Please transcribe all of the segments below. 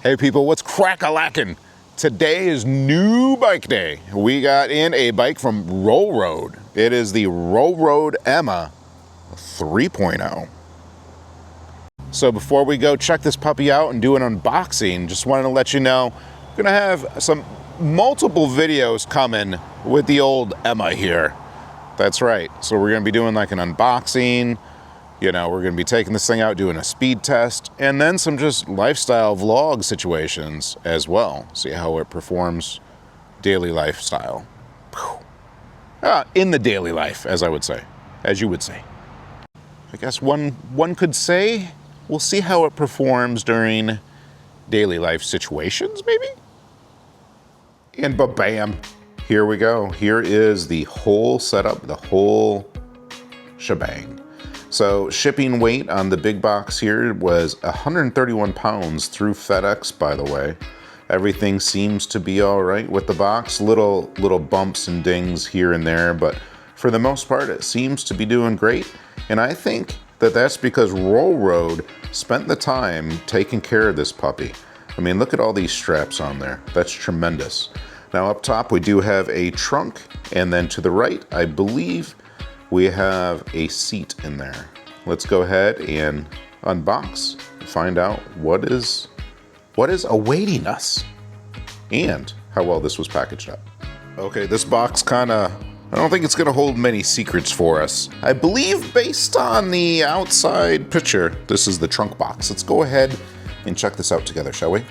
Hey people, what's crack-a-lackin'? Today is new bike day. We got in a bike from Roll Road. It is the Roll Road Emma 3.0. So before we go check this puppy out and do an unboxing, just wanted to let you know, I'm gonna have some multiple videos coming with the old Emma here. That's right. So we're gonna be doing like an unboxing, you know, we're gonna be taking this thing out, doing a speed test, and then some just lifestyle vlog situations as well. See how it performs daily lifestyle. In the daily life, as I would say, as you would say. I guess one could say, we'll see how it performs during daily life situations, maybe? And ba-bam, here we go. Here is the whole setup, the whole shebang. So shipping weight on the big box here was 131 pounds through FedEx, by the way. Everything seems to be all right with the box. Little bumps and dings here and there, but for the most part, it seems to be doing great. And I think that that's because Roll Road spent the time taking care of this puppy. I mean, look at all these straps on there. That's tremendous. Now up top, we do have a trunk, and then to the right, I believe we have a seat in there. Let's go ahead and unbox and find out what is awaiting us and how well this was packaged up. Okay, this box I don't think it's gonna hold many secrets for us. I believe based on the outside picture, this is the trunk box. Let's go ahead and check this out together, shall we?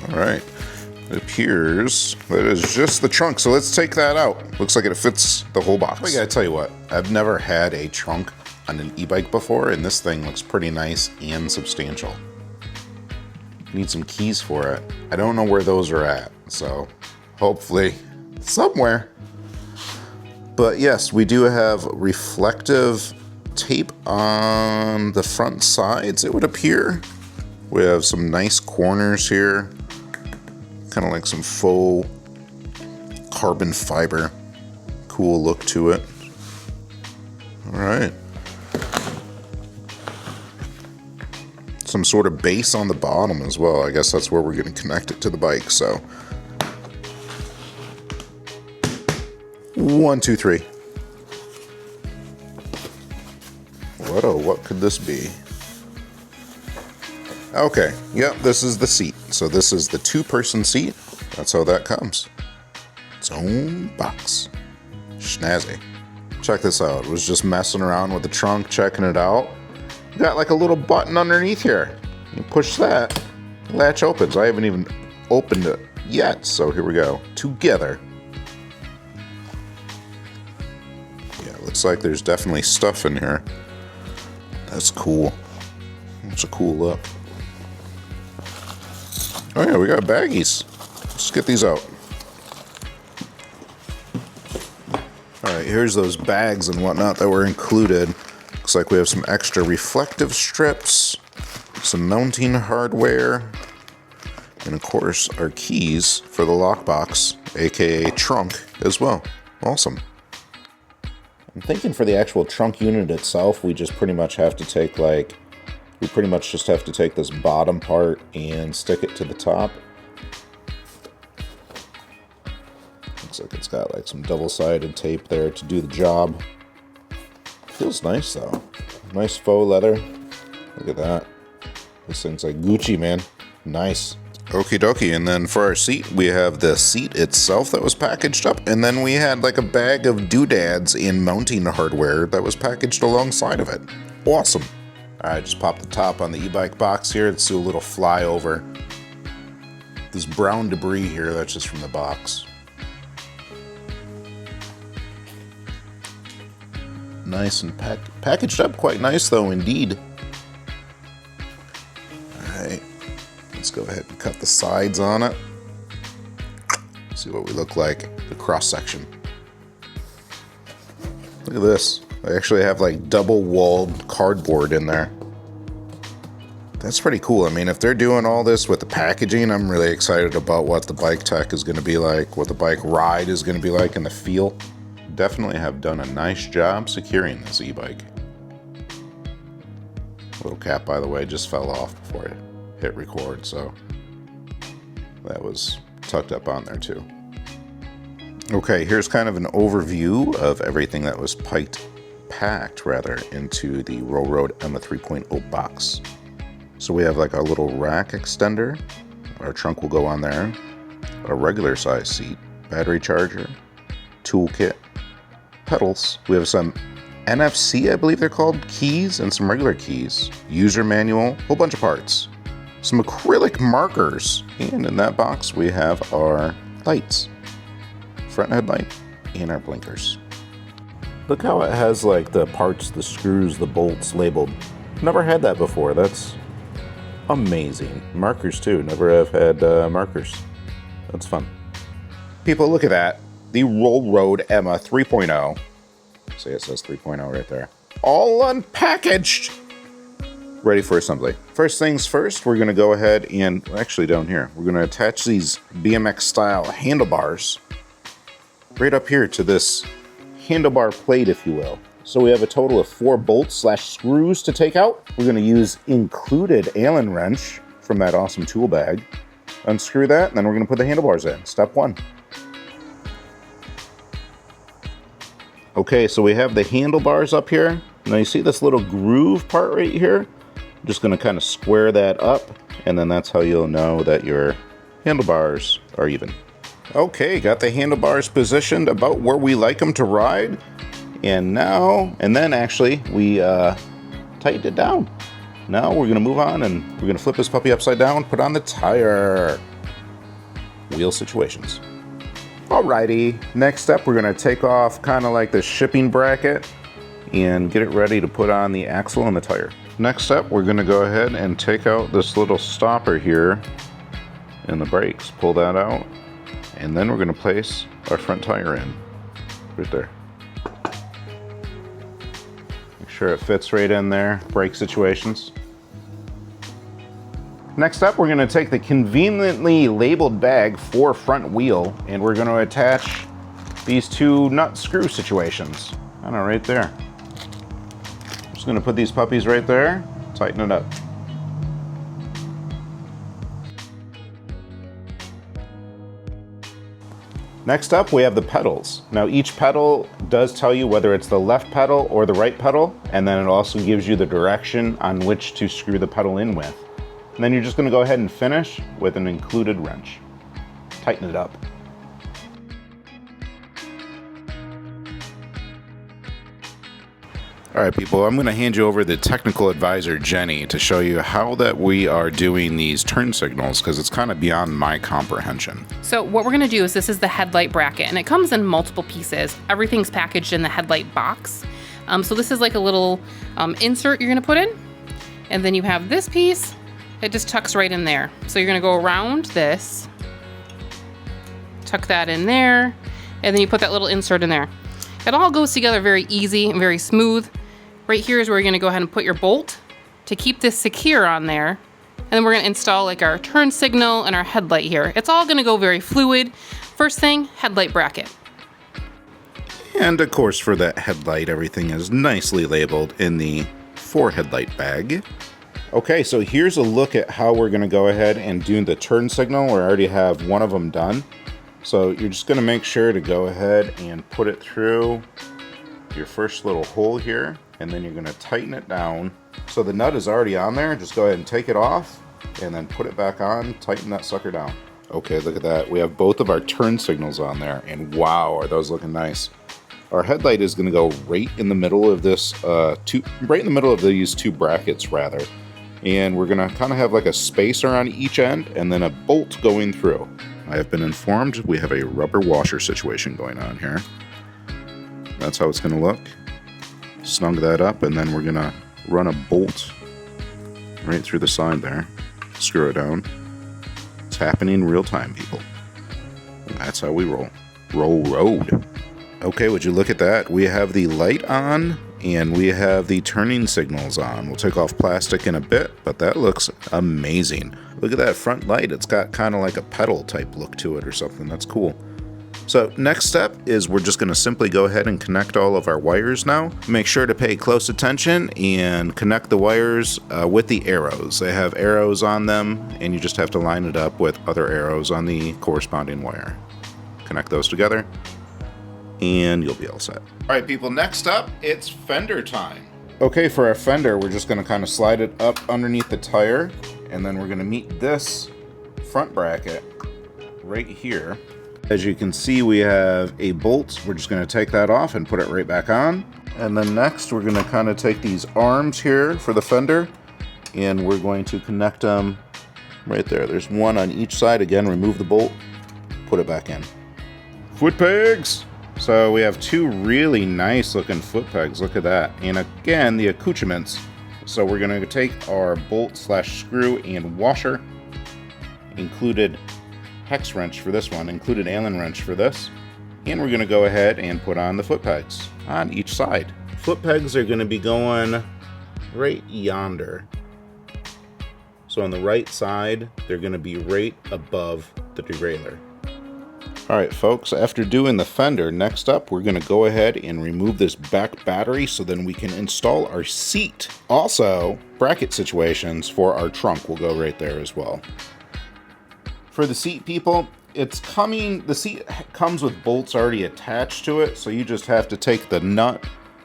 All right. It appears that it's just the trunk, so let's take that out. Looks like it fits the whole box. I gotta tell you what, I've never had a trunk on an e-bike before, and this thing looks pretty nice and substantial. Need some keys for it. I don't know where those are at, so hopefully somewhere. But yes, we do have reflective tape on the front sides, it would appear. We have some nice corners here. Kind of like some faux carbon fiber. Cool look to it. All right. Some sort of base on the bottom as well. I guess that's where we're going to connect it to the bike, so. 1, 2, 3. What could this be? Okay, yep, this is the seat. So this is the 2-person seat. That's how that comes. Its own box. Snazzy. Check this out. Was just messing around with the trunk, checking it out. Got like a little button underneath here. You push that, latch opens. I haven't even opened it yet, so here we go. Together. Yeah, looks like there's definitely stuff in here. That's cool. That's a cool look. Oh yeah, we got baggies. Let's get these out. All right, here's those bags and whatnot that were included. Looks like we have some extra reflective strips, some mounting hardware, and of course our keys for the lockbox, aka trunk as well. Awesome. I'm thinking for the actual trunk unit itself, we just pretty much have to take this bottom part and stick it to the top. Looks like it's got like some double-sided tape there to do the job. Feels nice though. Nice faux leather. Look at that. This thing's like Gucci, man. Nice. Okie dokie. And then for our seat, we have the seat itself that was packaged up. And then we had like a bag of doodads in mounting hardware that was packaged alongside of it. Awesome. Alright, just pop the top on the e-bike box here. Let's do a little flyover. This brown debris here, that's just from the box. Nice and packaged up quite nice though, indeed. Alright, let's go ahead and cut the sides on it. See what we look like, the cross section. Look at this. I actually have like double-walled cardboard in there. That's pretty cool. I mean, if they're doing all this with the packaging, I'm really excited about what the bike tech is going to be like, what the bike ride is going to be like, and the feel. Definitely have done a nice job securing this e-bike. Little cap, by the way, just fell off before I hit record, so that was tucked up on there too. Okay, here's kind of an overview of everything that was packed into the Roll Road EMMA 3.0 box. So we have like a little rack extender. Our trunk will go on there. A regular size seat, battery charger, toolkit, pedals. We have some NFC, I believe they're called, keys, and some regular keys. User manual, whole bunch of parts. Some acrylic markers. And in that box we have our lights. Front headlight and our blinkers. Look how it has like the parts, the screws, the bolts labeled. Never had that before. That's amazing. Markers too. Never have had markers. That's fun. People, look at that. The Roll Road EMMA 3.0. See, it says 3.0 right there. All unpackaged. Ready for assembly. First things first, we're gonna go ahead and, actually down here, we're gonna attach these BMX style handlebars right up here to this handlebar plate, if you will. So we have a total of 4 bolts/screws to take out. We're gonna use included Allen wrench from that awesome tool bag. Unscrew that, and then we're gonna put the handlebars in. Step 1. Okay, so we have the handlebars up here. Now you see this little groove part right here? I'm just gonna kind of square that up, and then that's how you'll know that your handlebars are even. Okay, got the handlebars positioned about where we like them to ride. And then actually we tightened it down. Now we're gonna move on and we're gonna flip this puppy upside down, put on the tire. Wheel situations. Alrighty, next up we're gonna take off kind of like the shipping bracket and get it ready to put on the axle and the tire. Next up, we're gonna go ahead and take out this little stopper here in the brakes. Pull that out, and then we're gonna place our front tire in, right there. Make sure it fits right in there, brake situations. Next up, we're gonna take the conveniently labeled bag for front wheel, and we're gonna attach these 2 nut screw situations. I don't know, right there. Just gonna put these puppies right there, tighten it up. Next up, we have the pedals. Now each pedal does tell you whether it's the left pedal or the right pedal, and then it also gives you the direction on which to screw the pedal in with. And then you're just gonna go ahead and finish with an included wrench. Tighten it up. All right, people, I'm gonna hand you over the technical advisor, Jenny, to show you how that we are doing these turn signals, because it's kind of beyond my comprehension. So what we're gonna do is, this is the headlight bracket, and it comes in multiple pieces. Everything's packaged in the headlight box. So this is like a little insert you're gonna put in, and then you have this piece. It just tucks right in there. So you're gonna go around this, tuck that in there, and then you put that little insert in there. It all goes together very easy and very smooth. Right here is where you're gonna go ahead and put your bolt to keep this secure on there. And then we're gonna install like our turn signal and our headlight here. It's all gonna go very fluid. First thing, headlight bracket. And of course, for that headlight, everything is nicely labeled in the 4 headlight bag. Okay, so here's a look at how we're gonna go ahead and do the turn signal. We already have one of them done. So you're just gonna make sure to go ahead and put it through your first little hole here, and then you're gonna tighten it down. So the nut is already on there. Just go ahead and take it off and then put it back on, tighten that sucker down. Okay, look at that. We have both of our turn signals on there, and wow, are those looking nice. Our headlight is gonna go right in the middle of this, right in the middle of these 2 brackets rather. And we're gonna kind of have like a spacer on each end and then a bolt going through. I have been informed we have a rubber washer situation going on here. That's how it's gonna look. Snug that up, and then we're gonna run a bolt right through the side there. Screw it down. It's happening in real time, people. That's how we roll. Roll road. Okay, would you look at that? We have the light on, and we have the turning signals on. We'll take off plastic in a bit, but that looks amazing. Look at that front light. It's got kind of like a pedal type look to it or something. That's cool. So next step is we're just going to simply go ahead and connect all of our wires now. Make sure to pay close attention and connect the wires with the arrows. They have arrows on them, and you just have to line it up with other arrows on the corresponding wire. Connect those together, and you'll be all set. All right, people, next up, it's fender time. Okay, for our fender, we're just going to kind of slide it up underneath the tire, and then we're going to meet this front bracket right here. As you can see, we have a bolt. We're just going to take that off and put it right back on. And then next, we're going to kind of take these arms here for the fender, and we're going to connect them right there. There's one on each side. Again, remove the bolt, put it back in. Foot pegs! So we have two really nice looking foot pegs. Look at that. And again, the accoutrements. So we're going to take our bolt / screw and washer, included hex wrench for this one, included Allen wrench for this, and we're going to go ahead and put on the foot pegs on each side. Foot pegs are going to be going right yonder. So on the right side, they're going to be right above the derailleur. All right, folks, after doing the fender, next up, we're going to go ahead and remove this back battery so then we can install our seat. Also, bracket situations for our trunk will go right there as well. For the seat, people, the seat comes with bolts already attached to it, so you just have to take the nut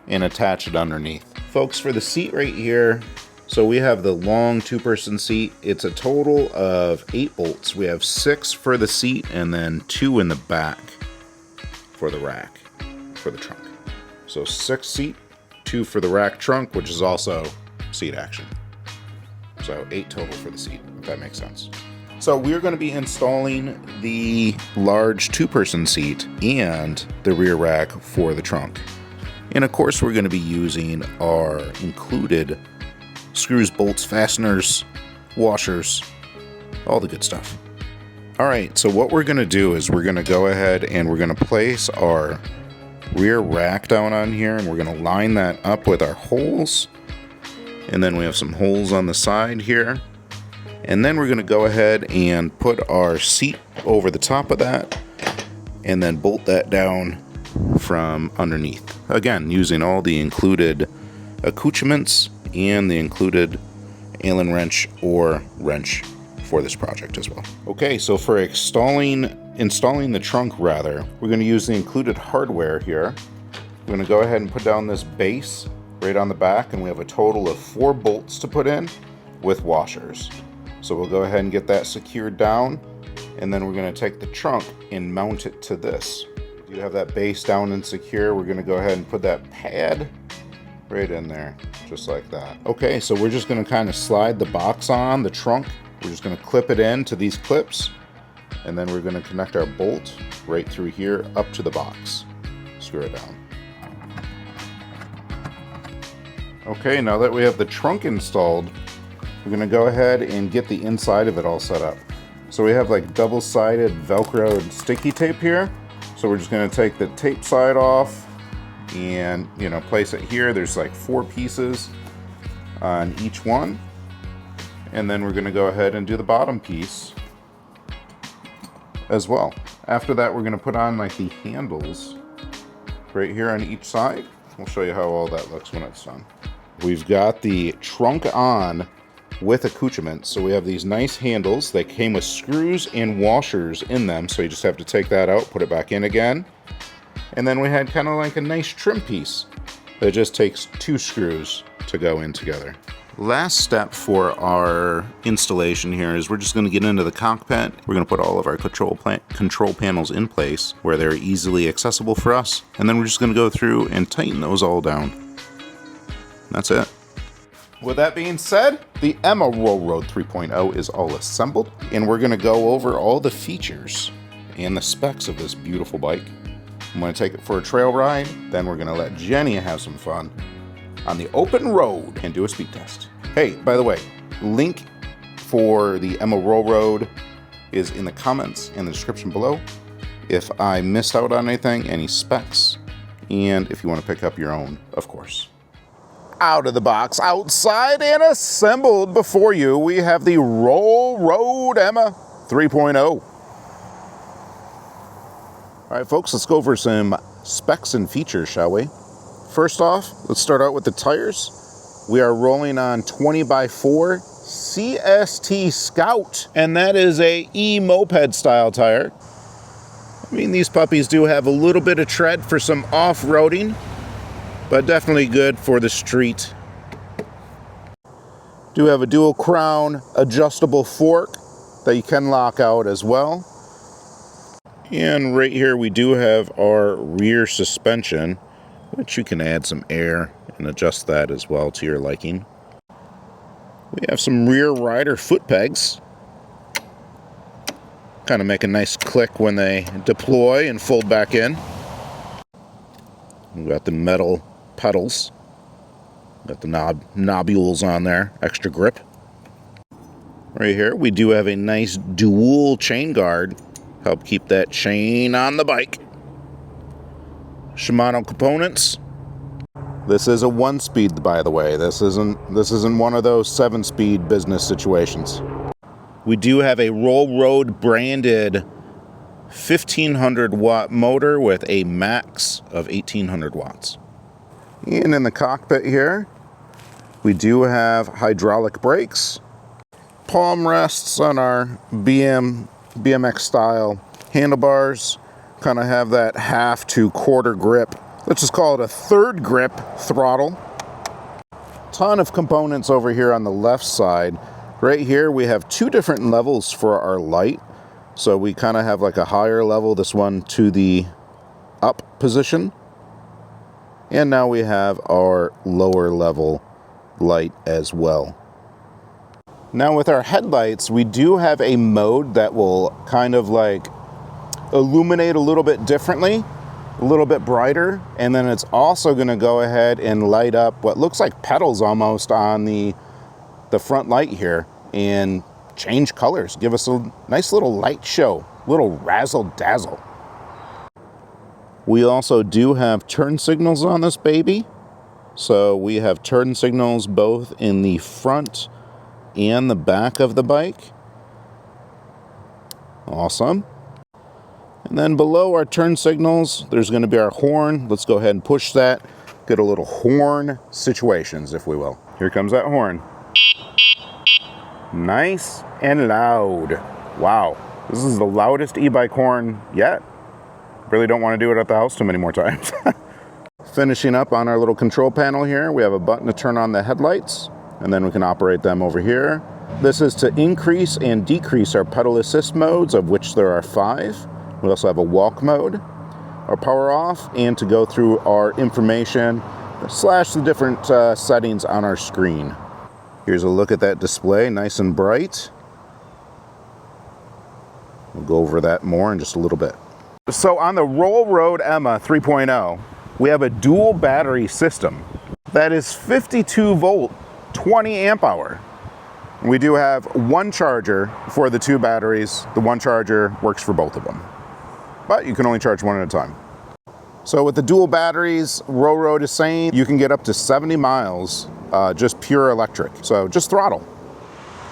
and attach it underneath. Folks, for the seat right here, so we have the long two-person seat. It's a total of 8 bolts. We have 6 for the seat and then 2 in the back for the rack, for the trunk. So 6 seat, 2 for the rack trunk, which is also seat action. So 8 total for the seat, if that makes sense. So we're going to be installing the large two-person seat and the rear rack for the trunk. And of course, we're going to be using our included screws, bolts, fasteners, washers, all the good stuff. All right, so what we're going to do is we're going to go ahead and we're going to place our rear rack down on here, and we're going to line that up with our holes. And then we have some holes on the side here. And then we're going to go ahead and put our seat over the top of that and then bolt that down from underneath. Again, using all the included accoutrements and the included Allen wrench or wrench for this project as well. Okay, so for installing the trunk rather, we're going to use the included hardware here. We're going to go ahead and put down this base right on the back, and we have a total of 4 bolts to put in with washers. So we'll go ahead and get that secured down, and then we're going to take the trunk and mount it to this. You have that base down and secure. We're going to go ahead and put that pad right in there, just like that. Okay, so we're just going to kind of slide the box on the trunk. We're just going to clip it in to these clips, and then we're going to connect our bolt right through here up to the box. Screw it down. Okay, now that we have the trunk installed, we're going to go ahead and get the inside of it all set up. So we have like double-sided Velcroed sticky tape here. So we're just going to take the tape side off and, place it here. There's like 4 pieces on each one. And then we're going to go ahead and do the bottom piece as well. After that, we're going to put on like the handles right here on each side. We'll show you how all that looks when it's done. We've got the trunk on with accoutrements. So we have these nice handles. They came with screws and washers in them. So you just have to take that out, put it back in again. And then we had kind of like a nice trim piece that just takes 2 screws to go in together. Last step for our installation here is we're just going to get into the cockpit. We're going to put all of our control panels in place where they're easily accessible for us. And then we're just going to go through and tighten those all down. That's it. With that being said, the Emma Roll-Road 3.0 is all assembled, and we're going to go over all the features and the specs of this beautiful bike. I'm going to take it for a trail ride, then we're going to let Jenny have some fun on the open road and do a speed test. Hey, by the way, link for the Emma Roll-Road is in the comments and the description below. If I missed out on anything, any specs, and if you want to pick up your own, of course. Out of the box, outside and assembled before you, we have the Roll-Road Emma 3.0. All right, folks, let's go over some specs and features, shall we? First off, let's start out with the tires. We are rolling on 20x4 CST Scout, and that is a e-moped style tire. I mean, these puppies do have a little bit of tread for some off-roading, but definitely good for the street. Do have a dual crown adjustable fork that you can lock out as well. And right here we do have our rear suspension, which you can add some air and adjust that as well to your liking. We have some rear rider foot pegs. Kind of make a nice click when they deploy and fold back in. We've got the metal pedals. Got the nobules on there, extra grip. Right here we do have a nice dual chain guard. Help keep that chain on the bike. Shimano components. This is a 1-speed, by the way. This isn't one of those 7-speed business situations. We do have a Roll Road branded 1500 watt motor with a max of 1800 watts. And in the cockpit here, we do have hydraulic brakes, palm rests on our BMX style handlebars, kind of have that half to quarter grip. Let's just call it a third grip throttle. Ton of components over here on the left side. Right here we have 2 different levels for our light. So we kind of have like a higher level, this one to the up position. And now we have our lower level light as well. Now with our headlights, we do have a mode that will kind of like illuminate a little bit differently, a little bit brighter, and then it's also going to go ahead and light up what looks like petals almost on the front light here and change colors, give us a nice little light show, little razzle dazzle. We also do have turn signals on this baby. So we have turn signals both in the front and the back of the bike. Awesome. And then below our turn signals, there's going to be our horn. Let's go ahead and push that. Get a little horn situations, if we will. Here comes that horn. Nice and loud. Wow. This is the loudest e-bike horn yet. Really don't want to do it at the house too many more times. Finishing up on our little control panel here, we have a button to turn on the headlights, and then we can operate them over here. This is to increase and decrease our pedal assist modes, of which there are 5. We also have a walk mode, our power off, and to go through our information / the different settings on our screen. Here's a look at that display, nice and bright. We'll go over that more in just a little bit. So on the Roll Road Emma 3.0, we have a dual battery system that is 52 volt, 20 amp hour. We do have one charger for the 2 batteries. The one charger works for both of them, but you can only charge one at a time. So with the dual batteries, Roll Road is saying you can get up to 70 miles just pure electric. So just throttle.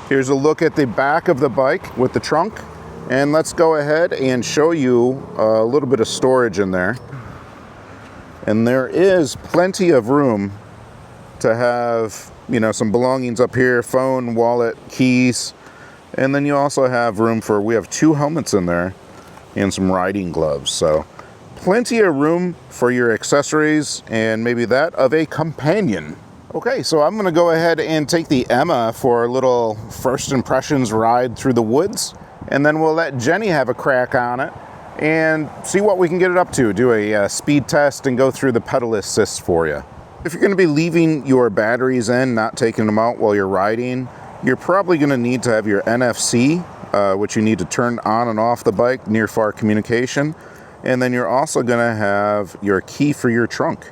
Here's a look at the back of the bike with the trunk. And let's go ahead and show you a little bit of storage in there. And there is plenty of room to have, you know, some belongings up here, phone, wallet, keys. And then you also have room for, we have 2 helmets in there and some riding gloves. So plenty of room for your accessories and maybe that of a companion. Okay, so I'm gonna go ahead and take the Emma for a little first impressions ride through the woods. And then we'll let Jenny have a crack on it and see what we can get it up to. Do a speed test and go through the pedal assist for you. If you're going to be leaving your batteries in, not taking them out while you're riding, you're probably going to need to have your NFC, which you need to turn on and off the bike, near far communication. And then you're also going to have your key for your trunk.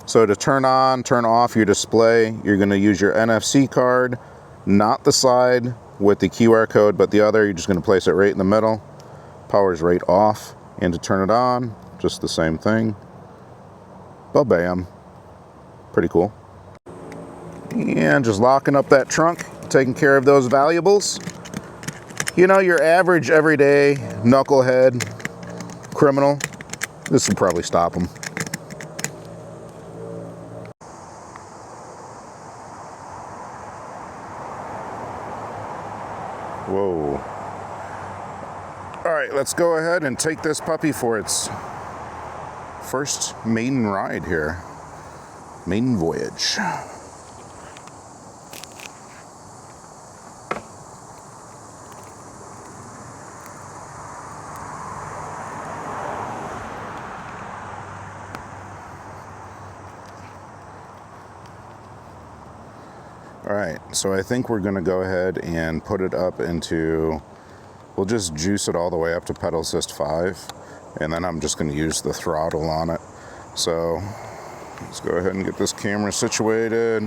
So to turn on, turn off your display, you're going to use your NFC card, not the side with the QR code, but the other. You're just going to place it right in the middle. Power's right off. And to turn it on, just the same thing. Ba-bam. Pretty cool. And just locking up that trunk, taking care of those valuables. You know, your average everyday knucklehead criminal. This will probably stop him. Whoa. All right, let's go ahead and take this puppy for its first maiden ride here. Maiden voyage. All right, so I think we're gonna go ahead and put it up into, we'll just juice it all the way up to pedal assist 5, and then I'm just gonna use the throttle on it. So let's go ahead and get this camera situated.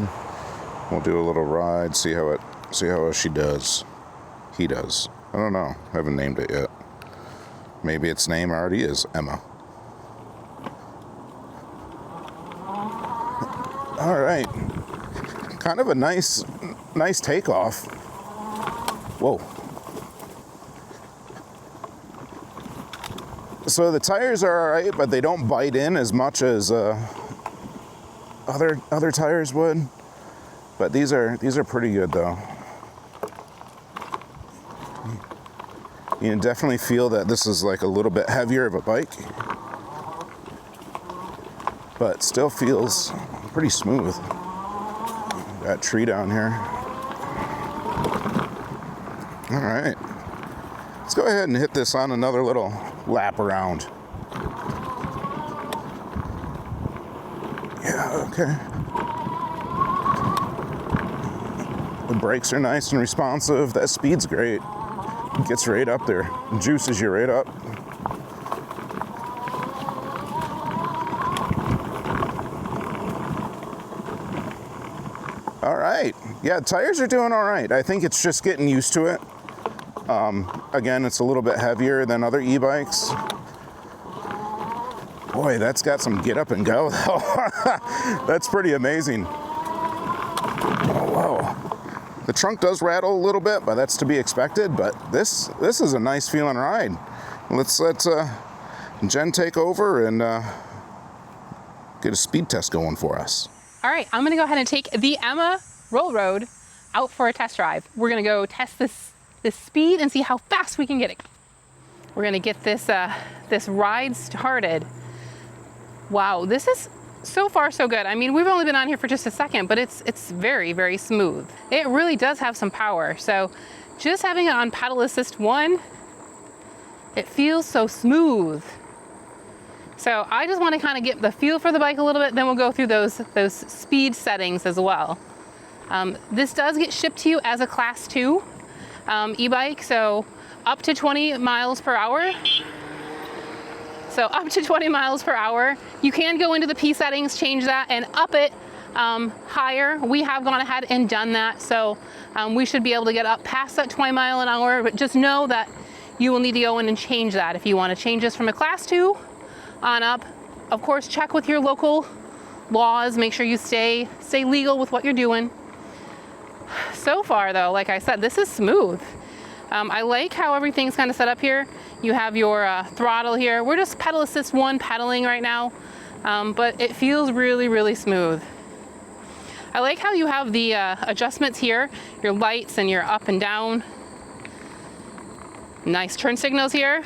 We'll do a little ride, see how she does. He does. I don't know, I haven't named it yet. Maybe its name already is Emma. All right. Kind of a nice takeoff. Whoa. So the tires are all right, but they don't bite in as much as other tires would. But these are pretty good though. You can definitely feel that this is like a little bit heavier of a bike, but still feels pretty smooth. That tree down here. All right, let's go ahead and hit this on another little lap around. Yeah, okay. The brakes are nice and responsive. That speed's great. It gets right up there. Juices you right up. All right, yeah, tires are doing all right. I think it's just getting used to it. Again, it's a little bit heavier than other e-bikes. Boy, that's got some get up and go though. That's pretty amazing. Oh, wow. The trunk does rattle a little bit, but that's to be expected. But this is a nice feeling ride. Let's let Jen take over and get a speed test going for us. All right, I'm gonna go ahead and take the Emma Roll Road out for a test drive. We're gonna go test this speed and see how fast we can get it. We're gonna get this ride started. Wow, this is so far so good. I mean, we've only been on here for just a second, but it's very, very smooth. It really does have some power. So just having it on pedal assist 1, it feels so smooth. So I just want to kind of get the feel for the bike a little bit, then we'll go through those speed settings as well. This does get shipped to you as a Class 2 e-bike, so up to 20 miles per hour. So up to 20 miles per hour. You can go into the P settings, change that, and up it higher. We have gone ahead and done that, so we should be able to get up past that 20 mile an hour, but just know that you will need to go in and change that if you want to change this from a Class 2 on up. Of course, check with your local laws, make sure you stay legal with what you're doing. So far though, like I said, this is smooth. I like how everything's kind of set up here. You have your throttle here. We're just pedal assist 1 pedaling right now, but it feels really, really smooth. I like how you have the adjustments here, your lights and your up and down. Nice turn signals here.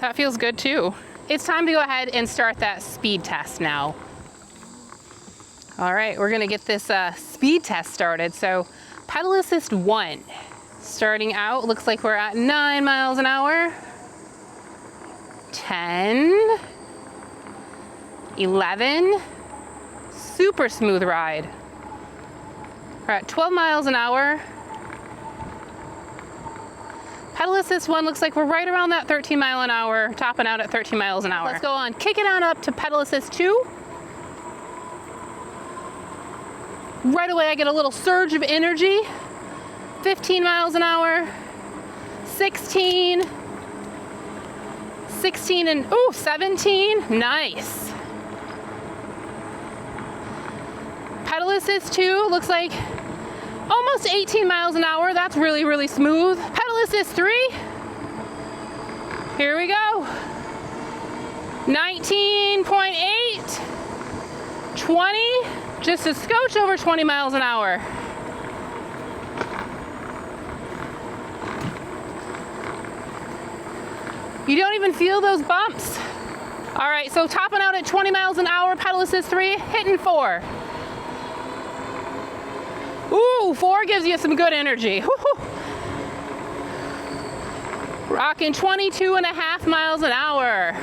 That feels good too. It's time to go ahead and start that speed test now. All right, we're gonna get this speed test started. So pedal assist 1, starting out, looks like we're at 9 miles an hour. 10, 11, super smooth ride. We're at 12 miles an hour. Pedal assist 1 looks like we're right around that 13 mile an hour, topping out at 13 miles an hour. Let's go on, kick it on up to pedal assist 2. Right away I get a little surge of energy. 15 miles an hour, 16, 16 and, ooh, 17, nice. Pedal assist 2 looks like almost 18 miles an hour. That's really, really smooth. Pedal assist 3. Here we go. 19.8, 20, just a scotch over 20 miles an hour. You don't even feel those bumps. All right, so topping out at 20 miles an hour, pedal assist 3, hitting 4. Ooh, 4 gives you some good energy. Woo-hoo. Rocking 22.5 miles an hour.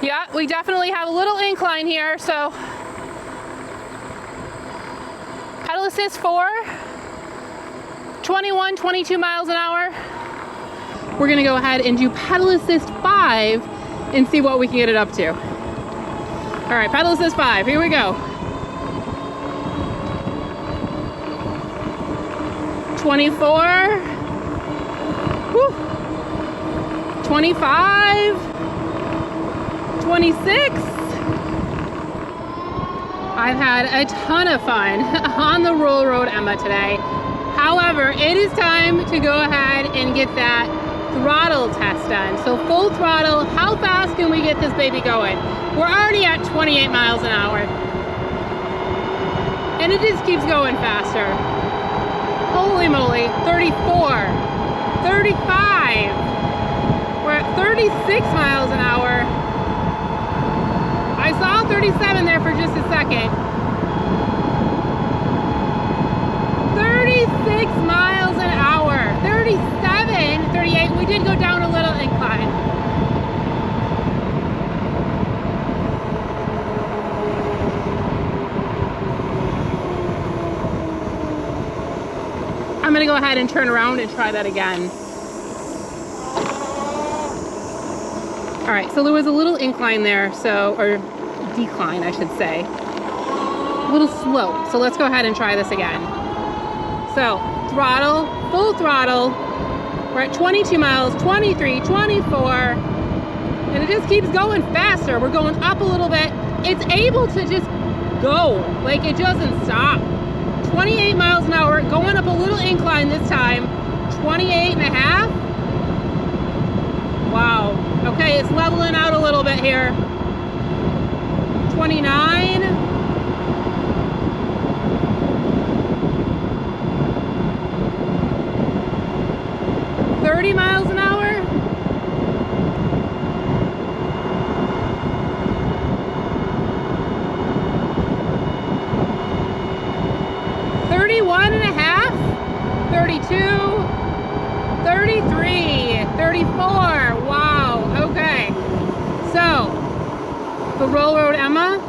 Yeah, we definitely have a little incline here, so pedal assist 4, 21, 22 miles an hour. We're gonna go ahead and do pedal assist 5 and see what we can get it up to. All right, pedal assist 5, here we go. 24, whew. 25, 26. I've had a ton of fun on the Roll Road Emma today. However, it is time to go ahead and get that throttle test done. So full throttle, how fast can we get this baby going? We're already at 28 miles an hour. And it just keeps going faster. Holy moly, 34, 35. We're at 36 miles an hour. I saw 37 there for just a second. 36 miles an hour. 37, 38. We did go down a little incline. I'm gonna go ahead and turn around and try that again. All right, so there was a little incline there, so, or decline, I should say. A little slope, so let's go ahead and try this again. So, throttle, full throttle. We're at 22 miles, 23, 24, and it just keeps going faster. We're going up a little bit. It's able to just go, like it doesn't stop. 28 miles an hour, going up a little incline this time. 28 and a half. Wow. Okay, it's leveling out a little bit here. 29. 30 miles an hour. 31 and a half. 32. 33. 34. Wow. Okay. So, the Roll Road Emma,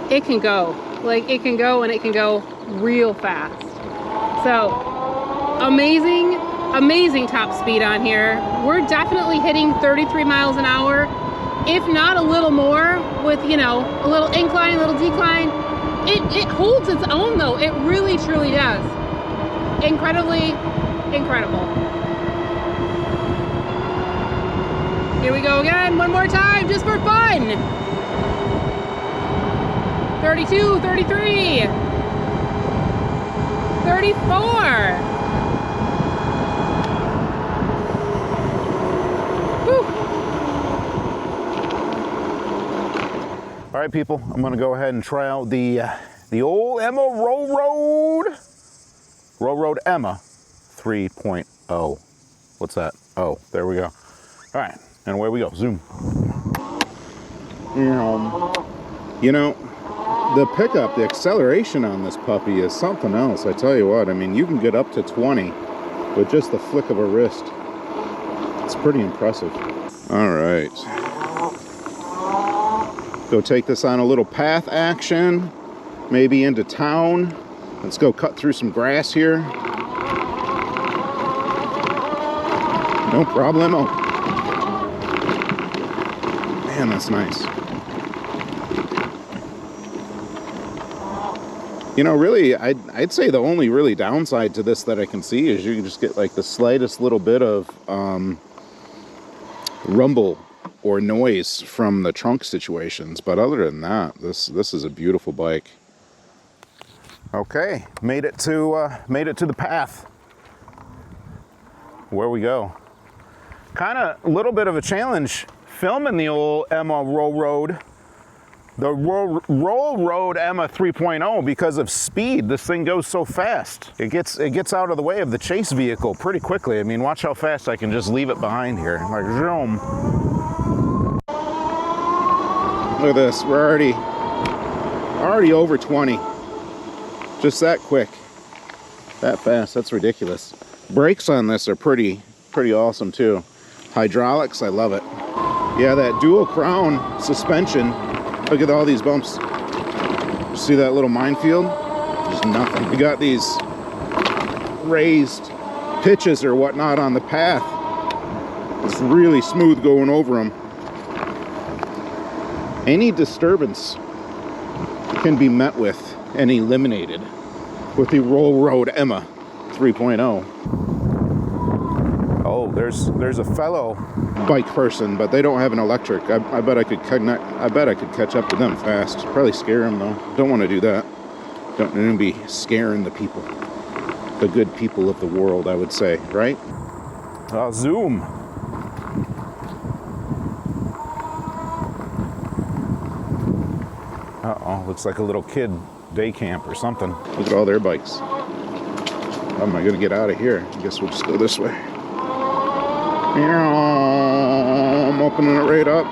it can go. Like, it can go, and it can go real fast. So, amazing top speed on here. We're definitely hitting 33 miles an hour, if not a little more, with, you know, a little incline, a little decline. It holds its own though. It really truly does. Incredibly incredible. Here we go again, one more time, just for fun. 32, 33, 34. All right, people, I'm gonna go ahead and try out the old Emma Roll Road Emma 3.0. What's that? Oh, there we go. All right, and away we go, zoom. You know, the pickup, the acceleration on this puppy is something else, I tell you what. I mean, you can get up to 20 with just the flick of a wrist. It's pretty impressive. All right. Go take this on a little path action, maybe into town. Let's go cut through some grass here. No problemo. Man, that's nice. You know, really, I'd say the only really downside to this that I can see is you can just get like the slightest little bit of rumble or noise from the trunk situations, but other than that, this is a beautiful bike. Okay, made it to the path. Where we go. Kind of a little bit of a challenge filming the old Emma Roll Road. The Roll Road Emma 3.0 because of speed. This thing goes so fast. It gets out of the way of the chase vehicle pretty quickly. I mean, watch how fast I can just leave it behind here. Like, zoom. Look at this. We're already over 20. Just that quick. That fast. That's ridiculous. Brakes on this are pretty awesome too. Hydraulics, I love it. Yeah, that dual crown suspension. Look at all these bumps. See that little minefield? There's nothing. We got these raised pitches or whatnot on the path. It's really smooth going over them. Any disturbance can be met with and eliminated with the Roll Road Emma 3.0. Oh, there's a fellow bike person, but they don't have an electric. I bet I could connect. I bet I could catch up to them fast. Probably scare them though. Don't want to do that. Don't want to be scaring the people, the good people of the world, I would say, right? I'll zoom. Uh-oh, looks like a little kid day camp or something. Look at all their bikes. How am I gonna get out of here? I guess we'll just go this way. I'm opening it right up.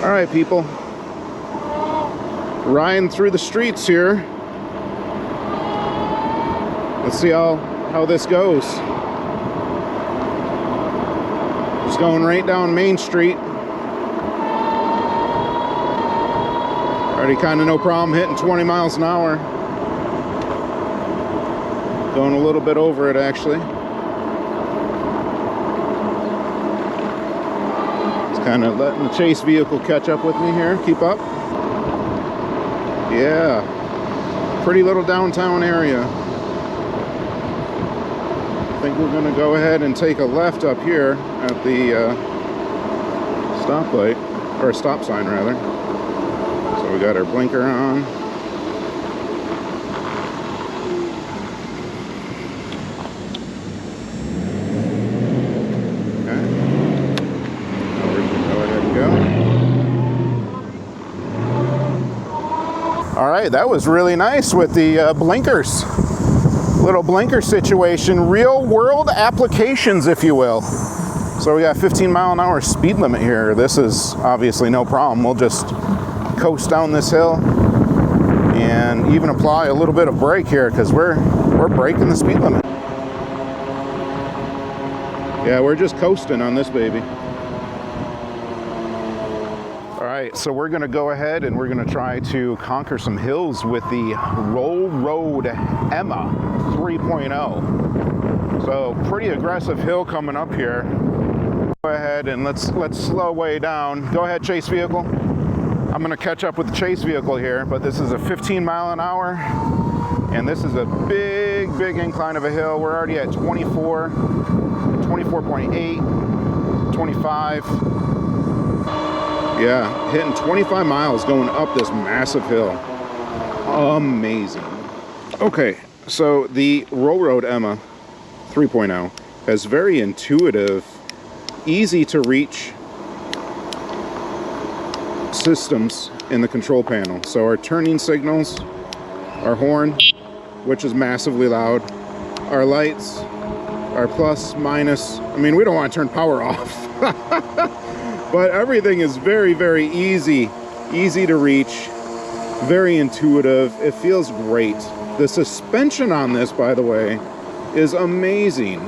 All right, people. Riding through the streets here. Let's see how this goes. Just going right down Main Street. Already kind of no problem hitting 20 miles an hour. Going a little bit over it actually. Just kind of letting the chase vehicle catch up with me here. Keep up. Yeah. Pretty little downtown area. I think we're going to go ahead and take a left up here at the stoplight, or stop sign rather. So we got our blinker on. Okay. Now we're going to go ahead and go. All right, that was really nice with the blinkers. Little blinker situation, real world applications, if you will. So we got 15 mile an hour speed limit here. This is obviously no problem. We'll just coast down this hill and even apply a little bit of brake here because we're breaking the speed limit. Yeah, we're just coasting on this baby. All right, so we're gonna go ahead and we're gonna try to conquer some hills with the Roll Road Emma 3.0. So pretty aggressive hill coming up here. Go ahead and let's slow way down. Go ahead, chase vehicle. I'm gonna catch up with the chase vehicle here, but this is a 15 mile an hour, and this is a big incline of a hill. We're already at 24, 24.8, 25. Yeah, hitting 25 miles going up this massive hill. Amazing. Okay, so the Roll Road Emma 3.0 has very intuitive, easy to reach systems in the control panel. So our turning signals, our horn, which is massively loud, our lights, our plus, minus. I mean, we don't want to turn power off. But everything is very easy to reach, very intuitive. It feels great. The suspension on this, by the way, is amazing.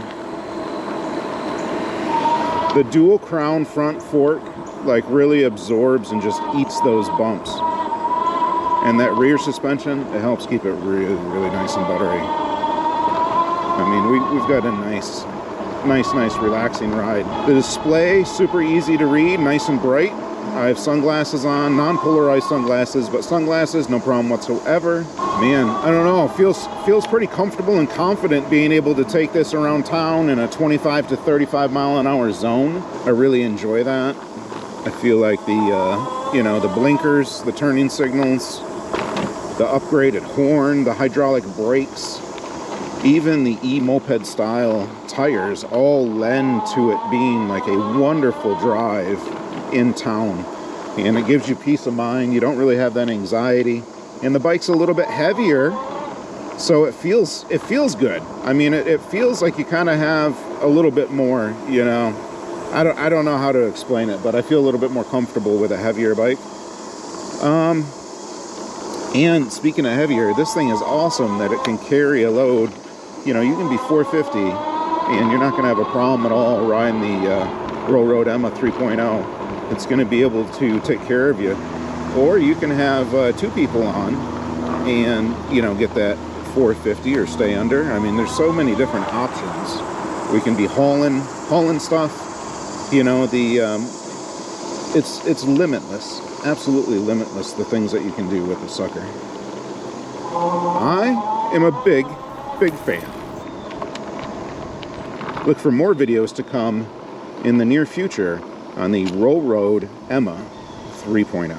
The dual crown front fork like really absorbs and just eats those bumps. And that rear suspension, it helps keep it really nice and buttery. I mean, we've got a nice relaxing ride. The display, super easy to read, nice and bright. I have sunglasses on, non-polarized sunglasses, but sunglasses, no problem whatsoever. Man, I don't know, feels pretty comfortable and confident being able to take this around town in a 25 to 35 mile an hour zone. I really enjoy that. I feel like the blinkers, the turning signals, the upgraded horn, the hydraulic brakes, even the e-moped style tires all lend to it being like a wonderful drive in town. And it gives you peace of mind. You don't really have that anxiety. And the bike's a little bit heavier, so it feels good. I mean, it feels like you kind of have a little bit more, you know. I don't know how to explain it, but I feel a little bit more comfortable with a heavier bike. And speaking of heavier, this thing is awesome that it can carry a load. You know, you can be 450 and you're not going to have a problem at all riding the Roll Road Emma 3.0. It's going to be able to take care of you. Or you can have 2 people on and, you know, get that 450 or stay under. I mean, there's so many different options. We can be hauling stuff. You know, it's limitless, absolutely limitless, the things that you can do with the sucker. I am a big fan. Look for more videos to come in the near future on the Roll Road Emma 3.0.